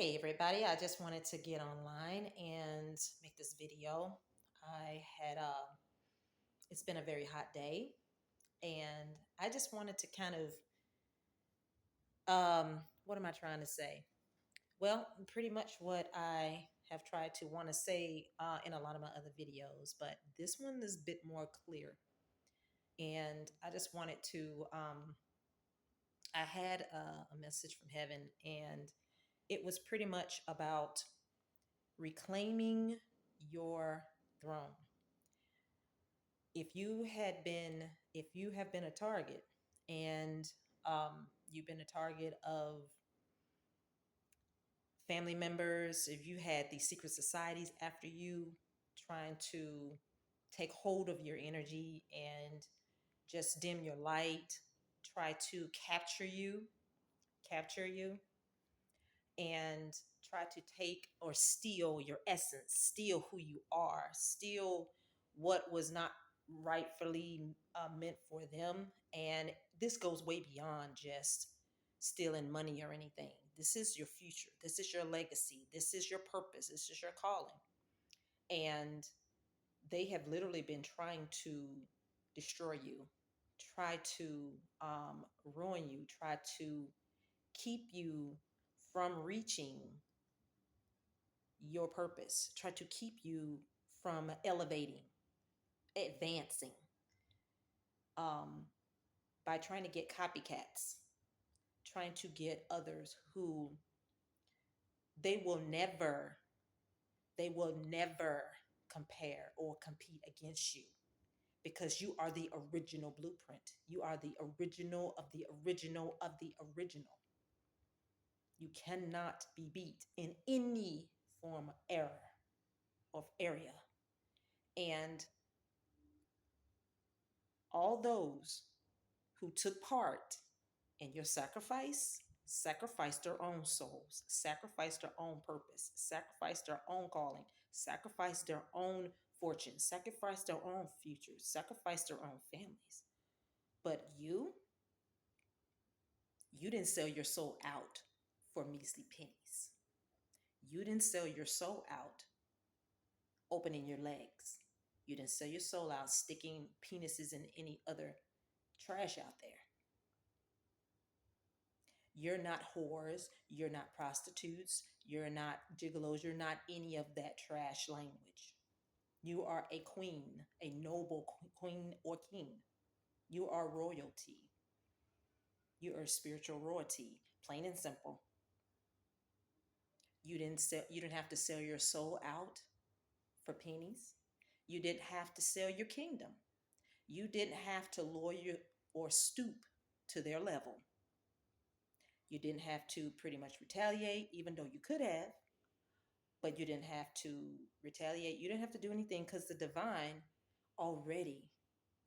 Hey everybody, I just wanted to get online and make this video. I had it's been a very hot day and I just wanted to kind of what am I trying to say? Well, pretty much what I have tried to want to say in a lot of my other videos, but this one is a bit more clear. And I just wanted to I had a message from heaven, and it was pretty much about reclaiming your throne. If you have been a target, and you've been a target of family members, if you had these secret societies after you trying to take hold of your energy and just dim your light, try to capture you and try to take or steal your essence, steal who you are, steal what was not rightfully meant for them. And this goes way beyond just stealing money or anything. This is your future. This is your legacy. This is your purpose. This is your calling. And they have literally been trying to destroy you, try to ruin you, try to keep you from reaching your purpose, try to keep you from elevating, advancing, um, by trying to get copycats, trying to get others who they will never, they will never compare or compete against you because you are the original blueprint. You are the original of the original of the original. You cannot be beat in any form of error of area. And all those who took part in your sacrifice sacrificed their own souls, sacrificed their own purpose, sacrificed their own calling, sacrificed their own fortune, sacrificed their own futures, sacrificed their own families. But you didn't sell your soul out for measly pennies. You didn't sell your soul out opening your legs. You didn't sell your soul out sticking penises in any other trash out there. You're not whores. You're not prostitutes. You're not gigolos. You're not any of that trash language. You are a queen, a noble queen or king. You are royalty. You are spiritual royalty, plain and simple. You didn't have to sell your soul out for pennies. You didn't have to sell your kingdom. You didn't have to lawyer or stoop to their level. You didn't have to pretty much retaliate, even though you could have, but you didn't have to retaliate. You didn't have to do anything because the divine already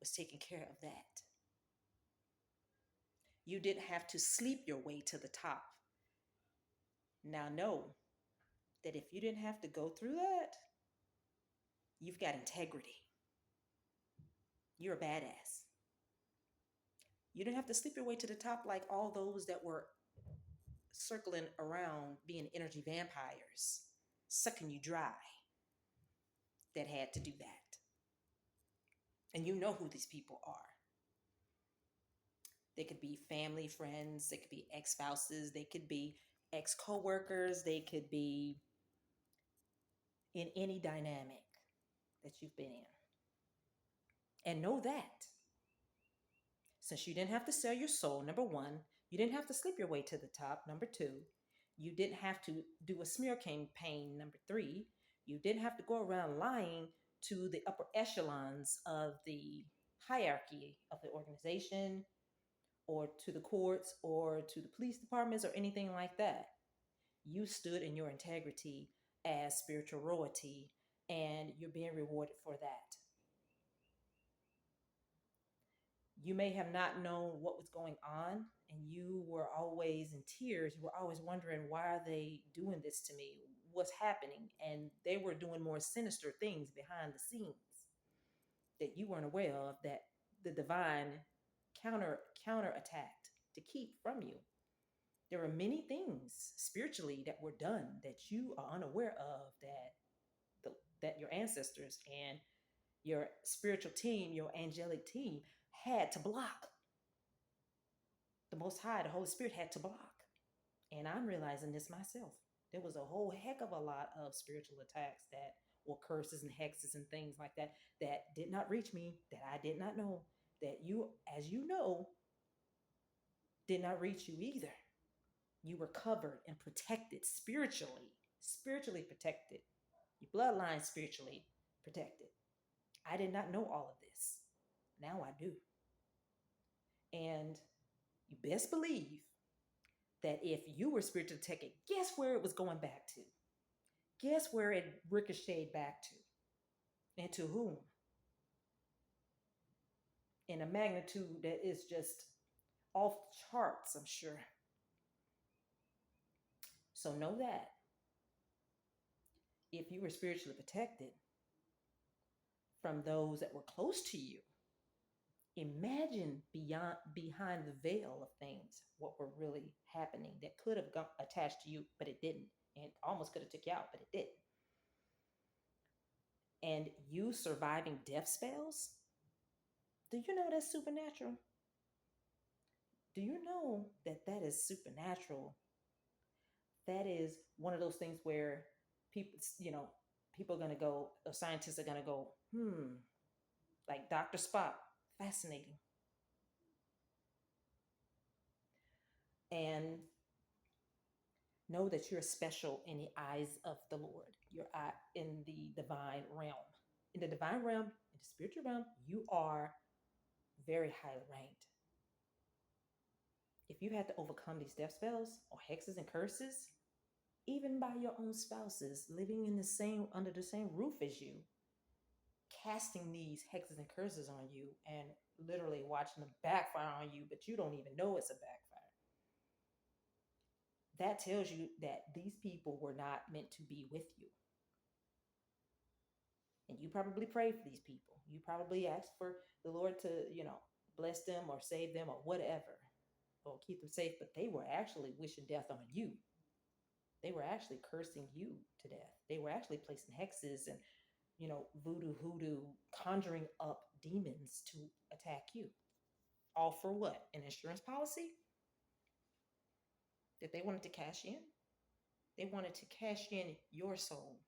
was taking care of that. You didn't have to sleep your way to the top. Now, know that if you didn't have to go through that, you've got integrity. You're a badass. You didn't have to sleep your way to the top like all those that were circling around being energy vampires, sucking you dry, that had to do that. And you know who these people are. They could be family, friends, they could be ex-spouses, they could be ex-co-workers, they could be in any dynamic that you've been in. And know that since you didn't have to sell your soul, number one, you didn't have to sleep your way to the top, number two, you didn't have to do a smear campaign, number three, you didn't have to go around lying to the upper echelons of the hierarchy of the organization or to the courts or to the police departments or anything like that. You stood in your integrity as spiritual royalty, and you're being rewarded for that. You may have not known what was going on, and you were always in tears. You were always wondering, why are they doing this to me? What's happening? And they were doing more sinister things behind the scenes that you weren't aware of, that the divine counterattacked to keep from you. There are many things spiritually that were done that you are unaware of, that your ancestors and your spiritual team, your angelic team, had to block. The Most High, the Holy Spirit, had to block. And I'm realizing this myself. There was a whole heck of a lot of spiritual attacks that were curses and hexes and things like that that did not reach me, that I did not know, that you, as you know, did not reach you either. You were covered and protected spiritually protected. Your bloodline spiritually protected. I did not know all of this. Now I do. And you best believe that if you were spiritually protected, guess where it was going back to? Guess where it ricocheted back to? And to whom? In a magnitude that is just off the charts, I'm sure. So know that if you were spiritually protected from those that were close to you, imagine behind the veil of things what were really happening that could have got attached to you, but it didn't, and almost could have took you out, but it didn't. And you surviving death spells, do you know that's supernatural? Do you know that that is supernatural? That is one of those things where people, people are going to go, or scientists are going to go, like Dr. Spock, fascinating. And know that you're special in the eyes of the Lord. You're in the divine realm. In the divine realm, in the spiritual realm, you are very highly ranked. If you had to overcome these death spells or hexes and curses, even by your own spouses living in the same under the same roof as you, casting these hexes and curses on you and literally watching them backfire on you, but you don't even know it's a backfire. That tells you that these people were not meant to be with you. And you probably prayed for these people. You probably asked for the Lord to, bless them or save them or whatever, or keep them safe, but they were actually wishing death on you. They were actually cursing you to death. They were actually placing hexes and, voodoo, hoodoo, conjuring up demons to attack you. All for what? An insurance policy that they wanted to cash in? They wanted to cash in your soul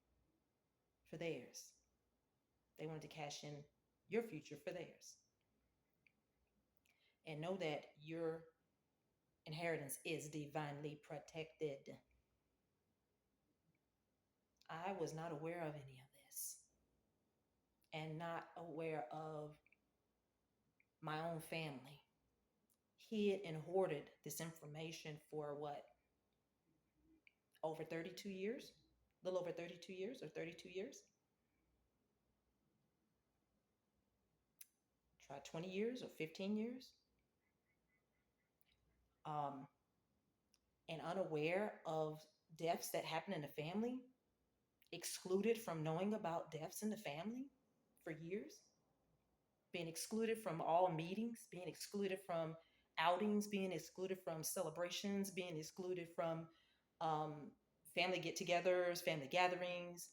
for theirs. They wanted to cash in your future for theirs. And know that your inheritance is divinely protected. I was not aware of any of this, and not aware of my own family. Hid and hoarded this information for what? Over 32 years? A little over 32 years or 32 years? Try 20 years or 15 years? And unaware of deaths that happen in the family, excluded from knowing about deaths in the family for years, being excluded from all meetings, being excluded from outings, being excluded from celebrations, being excluded from family get-togethers, family gatherings,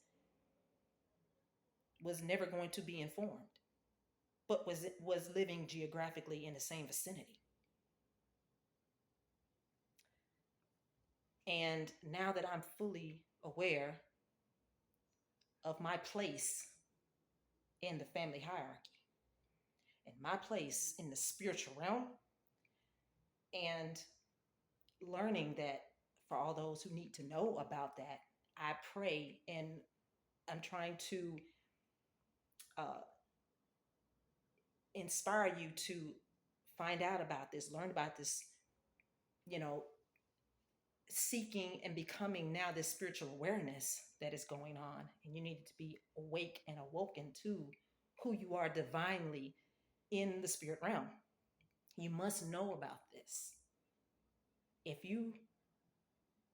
was never going to be informed, but was living geographically in the same vicinity. And now that I'm fully aware of my place in the family hierarchy and my place in the spiritual realm, and learning that for all those who need to know about that, I pray, and I'm trying to uh, inspire you to find out about this, learn about this, seeking and becoming now this spiritual awareness that is going on. And you need to be awake and awoken to who you are divinely in the spirit realm. You must know about this. If you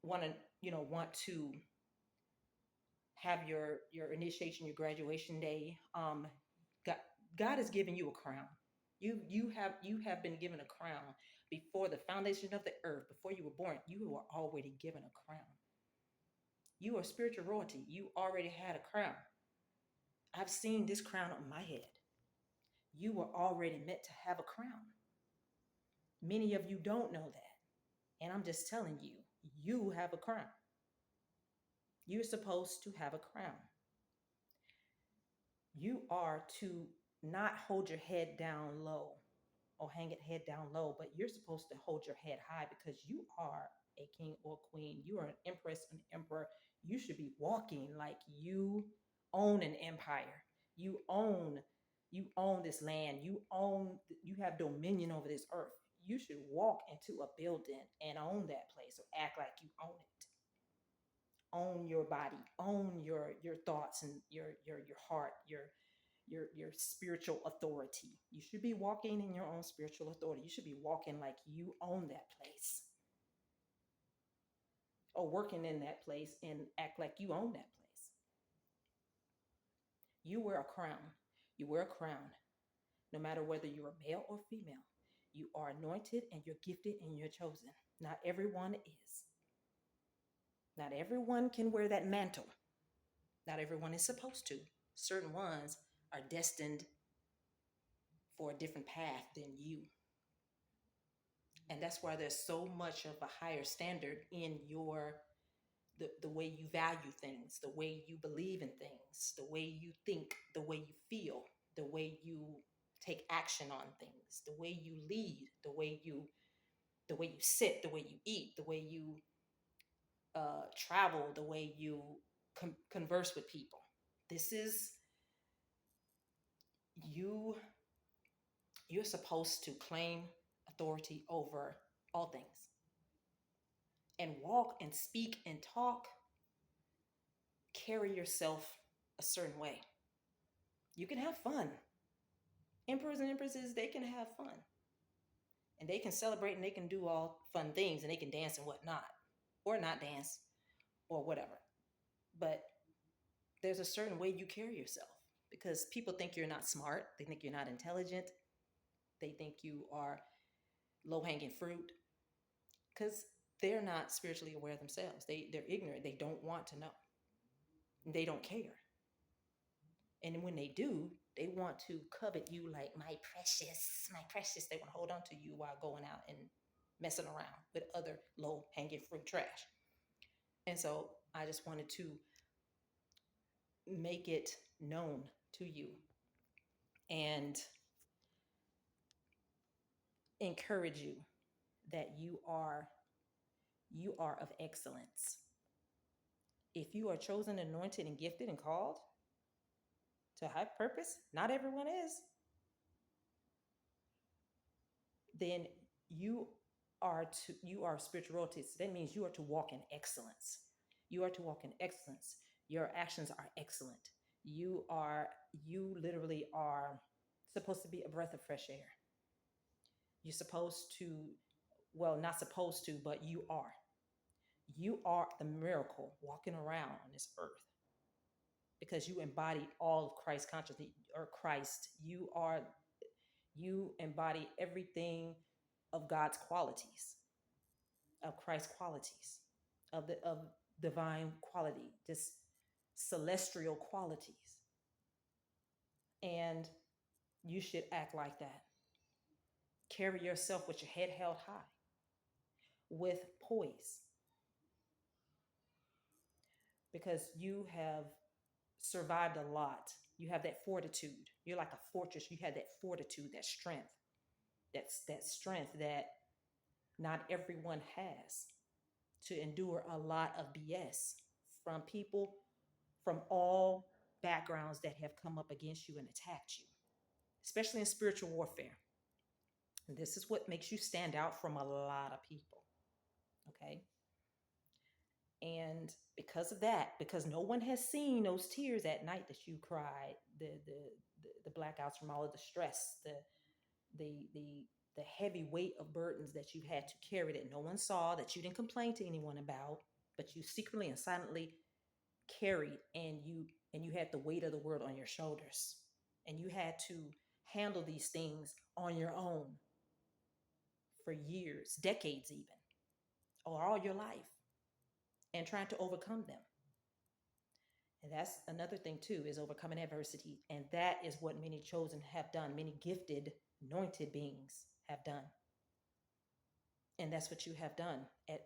want to have your initiation, your graduation day, God has given you a crown. You have been given a crown Before the foundation of the earth, before you were born, you were already given a crown. You are spiritual royalty. You already had a crown. I've seen this crown on my head. You were already meant to have a crown. Many of you don't know that. And I'm just telling you, you have a crown. You're supposed to have a crown. You are to not hold your head down low or hang it head down low, but you're supposed to hold your head high because you are a king or queen. You are an empress, an emperor. You should be walking like you own an empire. You own this land. You have dominion over this earth. You should walk into a building and own that place or act like you own it. Own your body, own your thoughts and your heart, your spiritual authority. You should be walking in your own spiritual authority. You should be walking like you own that place or working in that place and act like you own that place. You wear a crown. You wear a crown. No matter whether you're male or female, you are anointed and you're gifted and you're chosen. Not everyone is. Not everyone can wear that mantle. Not everyone is supposed to. Certain ones are destined for a different path than you. And that's why there's so much of a higher standard in the way you value things, the way you believe in things, the way you think, the way you feel, the way you take action on things, the way you lead, the way you sit, the way you eat, the way you travel, the way you converse with people. This is you. You're supposed to claim authority over all things and walk and speak and talk, carry yourself a certain way. You can have fun. Emperors and empresses, they can have fun. And they can celebrate and they can do all fun things and they can dance and whatnot, or not dance, or whatever. But there's a certain way you carry yourself because people think you're not smart. They think you're not intelligent. They think you are low hanging fruit because they're not spiritually aware themselves. They're ignorant. They don't want to know. They don't care. And when they do, they want to covet you like my precious, my precious. They want to hold on to you while going out and messing around with other low hanging fruit trash. And so I just wanted to make it known to you and encourage you that you are of excellence. If you are chosen, anointed, and gifted and called to high purpose, not everyone is, then you are spiritual royalty. So that means you are to walk in excellence. You are to walk in excellence. Your actions are excellent. You literally are supposed to be a breath of fresh air. You're supposed to, well, not supposed to, but you are. You are the miracle walking around on this earth because you embody all of Christ's consciousness or Christ. You embody everything of God's qualities, of Christ's qualities, of divine quality, just celestial qualities. And you should act like that. Carry yourself with your head held high, with poise, because you have survived a lot. You have that fortitude. You're like a fortress. You have that fortitude, that strength. That's that strength that not everyone has to endure a lot of BS from people from all backgrounds that have come up against you and attacked you, especially in spiritual warfare. And this is what makes you stand out from a lot of people. Okay. And because of that, because no one has seen those tears at night that you cried, the blackouts from all of the stress, the heavy weight of burdens that you had to carry that no one saw, that you didn't complain to anyone about, but you secretly and silently carried, and you had the weight of the world on your shoulders, and you had to handle these things on your own for years, decades even, or all your life, and trying to overcome them. And that's another thing too, is overcoming adversity. And that is what many chosen have done, many gifted, anointed beings have done. And that's what you have done at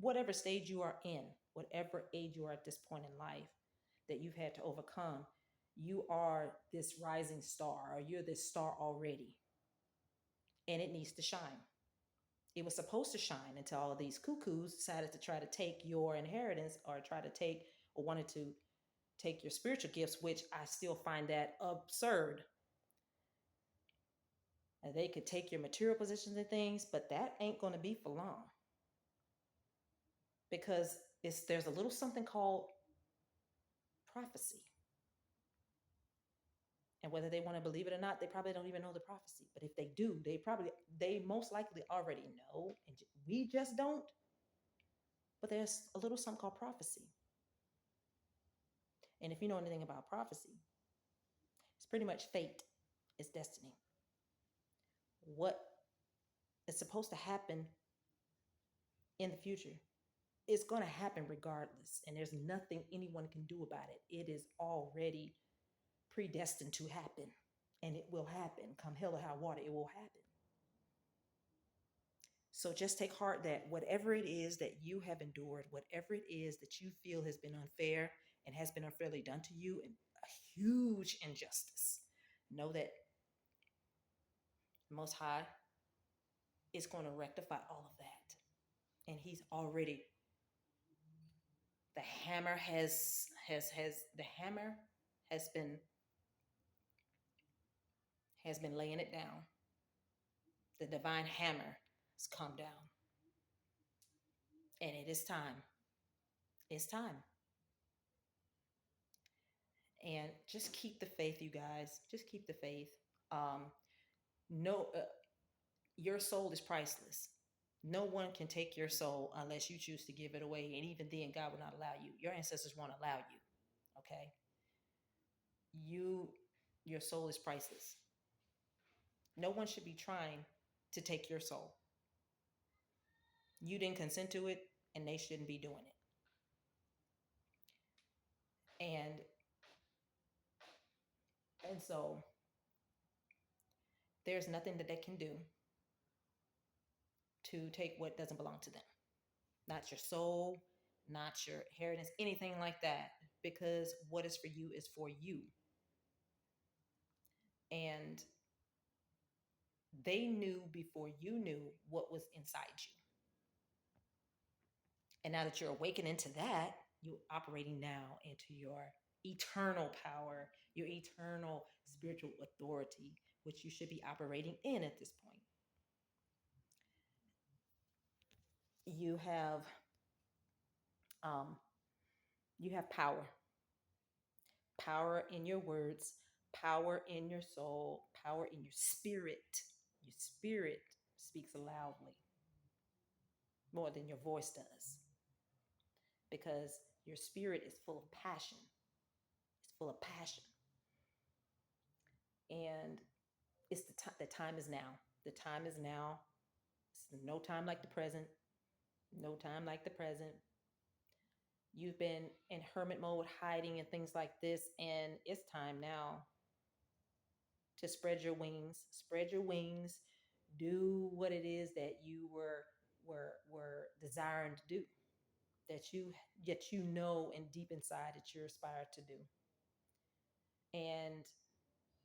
whatever stage you are in, whatever age you are at this point in life that you've had to overcome. You are this rising star, or you're this star already, and it needs to shine. It was supposed to shine until all of these cuckoos decided to try to take your inheritance, or try to take, or wanted to take your spiritual gifts, which I still find that absurd. And they could take your material positions and things, but that ain't going to be for long, because there's a little something called prophecy. And whether they want to believe it or not, they probably don't even know the prophecy. But if they do, they most likely already know, and we just don't. But there's a little something called prophecy. And if you know anything about prophecy, it's pretty much fate, it's destiny. What is supposed to happen in the future is going to happen regardless. And there's nothing anyone can do about it. It is already predestined to happen. And it will happen. Come hell or high water, it will happen. So just take heart that whatever it is that you have endured, whatever it is that you feel has been unfair and has been unfairly done to you, and a huge injustice, know that the Most High is going to rectify all of that. And He's already, the hammer has been laying it down. The divine hammer has come down. And it is time. It's time. And just keep the faith, you guys. Just keep the faith. No, your soul is priceless. No one can take your soul unless you choose to give it away. And even then, God will not allow you. Your ancestors won't allow you. Okay? Your soul is priceless. No one should be trying to take your soul. You didn't consent to it, and they shouldn't be doing it. And so there's nothing that they can do to take what doesn't belong to them. Not your soul, not your inheritance, anything like that. Because what is for you is for you. And they knew before you knew what was inside you. And now that you're awakening to that, you're operating now into your eternal power, your eternal spiritual authority, which you should be operating in at this point. You have power. Power in your words, power in your soul, power in your spirit. Your spirit speaks loudly more than your voice does, because your spirit is full of passion. It's full of passion. And it's the time is now. The time is now. It's no time like the present. No time like the present. You've been in hermit mode, hiding and things like this, and it's time now to spread your wings. Spread your wings. Do what it is that you were desiring to do, that you know and deep inside that you're aspired to do. And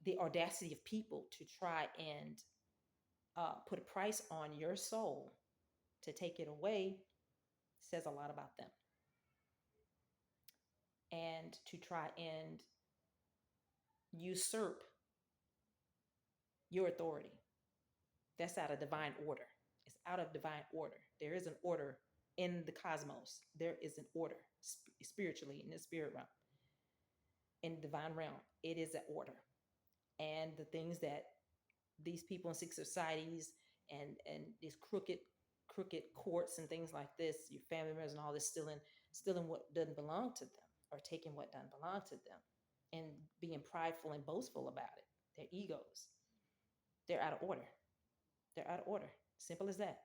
the audacity of people to try and put a price on your soul to take it away says a lot about them. And to try and usurp your authority, that's out of divine order. It's out of divine order. There is an order in the cosmos. There is an order spiritually, in the spirit realm, in the divine realm. It is an order. And the things that these people in secret societies and these crooked courts and things like this, your family members and all this, stealing what doesn't belong to them, or taking what doesn't belong to them, and being prideful and boastful about it. Their egos, they're out of order. They're out of order. Simple as that.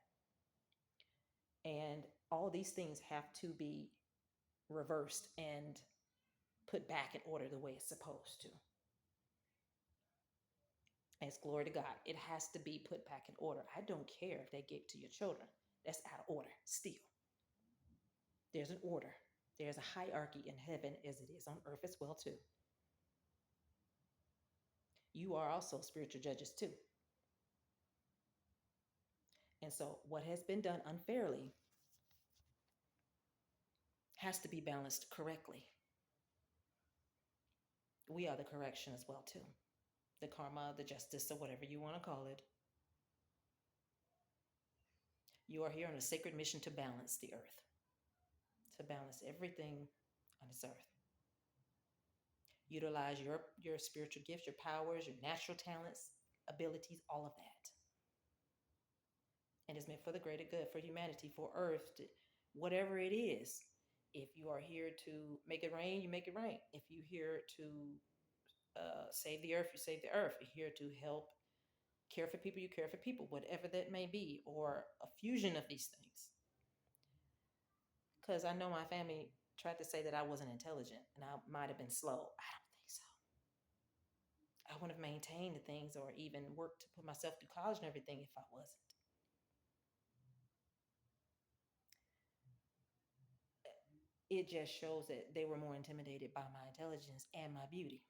And all these things have to be reversed and put back in order the way it's supposed to. As glory to God, it has to be put back in order. I don't care if they get to your children. That's out of order still. There's an order. There's a hierarchy in heaven as it is on earth as well too. You are also spiritual judges too. And so what has been done unfairly has to be balanced correctly. We are the correction as well too. The karma, the justice, or whatever you want to call it. You are here on a sacred mission to balance the earth, to balance everything on this earth. Utilize your spiritual gifts, your powers, your natural talents, abilities, all of that. And it's meant for the greater good, for humanity, for earth, to, whatever it is. If you are here to make it rain, you make it rain. If you're here to save the earth, you save the earth. You're here to help care for people, you care for people, whatever that may be, or a fusion of these things. Because I know my family tried to say that I wasn't intelligent and I might have been slow. I don't think so. I wouldn't have maintained the things or even worked to put myself through college and everything if I wasn't. It just shows that they were more intimidated by my intelligence and my beauty.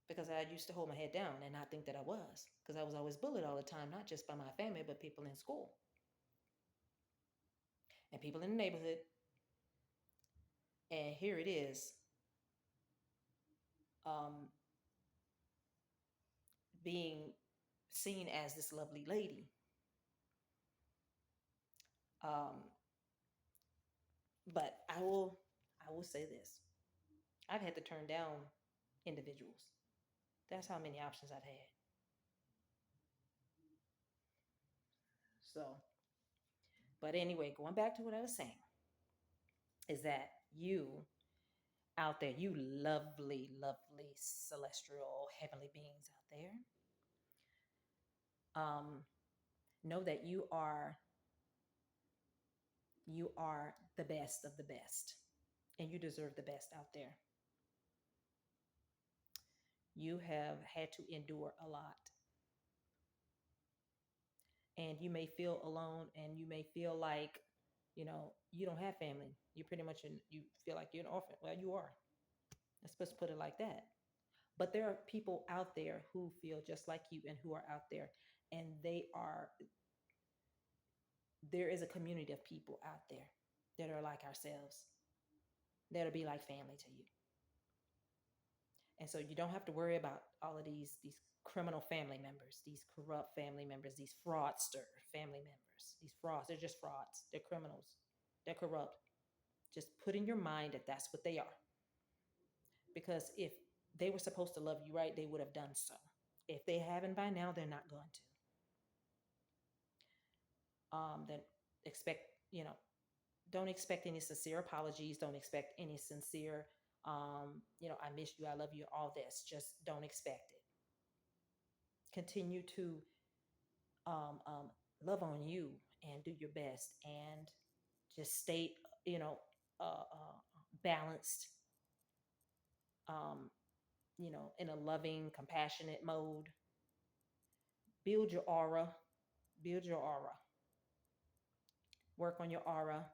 Because I used to hold my head down and not think that I was. Because I was always bullied all the time, not just by my family, but people in school and people in the neighborhood. And here it is, being seen as this lovely lady. But I will say this. I've had to turn down individuals. That's how many options I've had. So, but anyway, going back to what I was saying, is that you out there, you lovely, lovely celestial heavenly beings out there, know that you are the best of the best, and you deserve the best out there. You have had to endure a lot, and you may feel alone, and you may feel like, you don't have family. You pretty much, you feel like you're an orphan. Well, you are. I'm supposed to put it like that. But there are people out there who feel just like you and who are out there, and there is a community of people out there that are like ourselves, that'll be like family to you. And so you don't have to worry about all of these criminal family members, these corrupt family members, these fraudster family members, these frauds. They're just frauds. They're criminals. They're corrupt. Just put in your mind that that's what they are. Because if they were supposed to love you right, they would have done so. If they haven't by now, they're not going to. Then expect, don't expect any sincere apologies. Don't expect any sincere, I miss you, I love you, all this. Just don't expect it. Continue to love on you and do your best, and just stay, balanced, in a loving, compassionate mode. Build your aura. Build your aura. Work on your aura.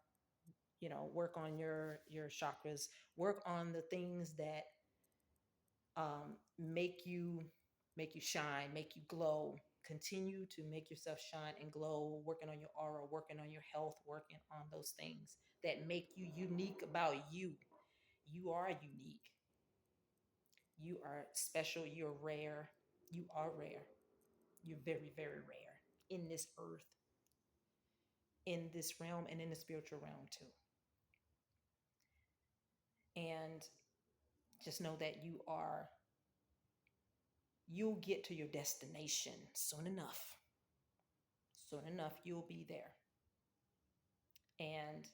Work on your chakras. Work on the things that make you shine, make you glow. Continue to make yourself shine and glow, working on your aura, working on your health, working on those things that make you unique about you. You are unique. You are special. You're rare. You are rare. You're very, very rare in this earth, in this realm, and in the spiritual realm too. And just know that you'll get to your destination soon enough. Soon enough, you'll be there. And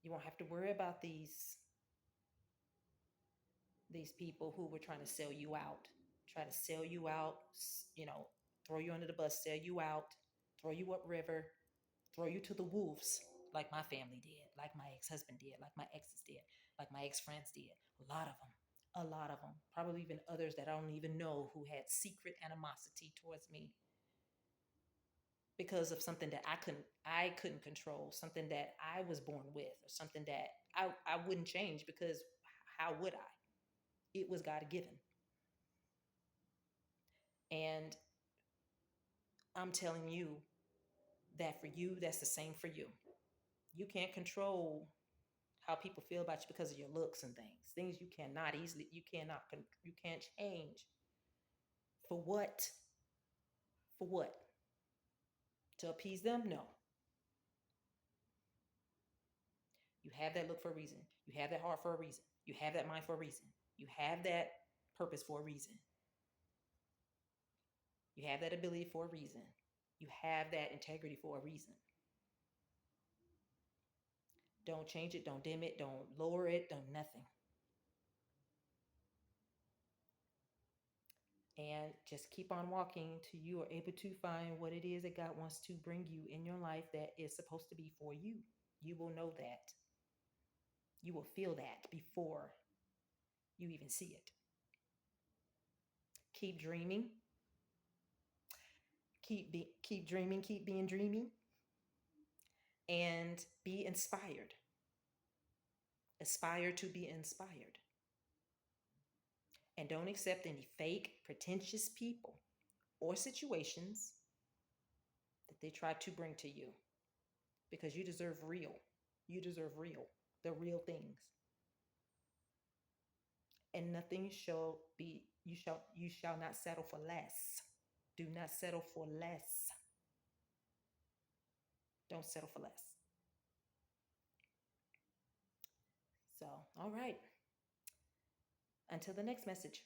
you won't have to worry about these people who were trying to sell you out, try to sell you out, throw you under the bus, sell you out, throw you upriver, throw you to the wolves, like my family did, like my ex-husband did, like my exes did, like my ex-friends did. A lot of them. A lot of them. Probably even others that I don't even know who had secret animosity towards me because of something that I couldn't control, something that I was born with, or something that I wouldn't change because how would I? It was God given. And I'm telling you that for you, that's the same for you. You can't control how people feel about you because of your looks and things you cannot easily, you can't change. For what? For what? To appease them? No. You have that look for a reason. You have that heart for a reason. You have that mind for a reason. You have that purpose for a reason. You have that ability for a reason. You have that integrity for a reason. Don't change it, don't dim it, don't lower it, don't nothing. And just keep on walking till you are able to find what it is that God wants to bring you in your life that is supposed to be for you. You will know that. You will feel that before you even see it. Keep dreaming. Keep dreaming, keep being dreamy, and be inspired. Aspire to be inspired. And don't accept any fake, pretentious people or situations that they try to bring to you, because you deserve real. You deserve real, the real things. And nothing shall be, you shall not settle for less. Do not settle for less. Don't settle for less. So, all right. Until the next message.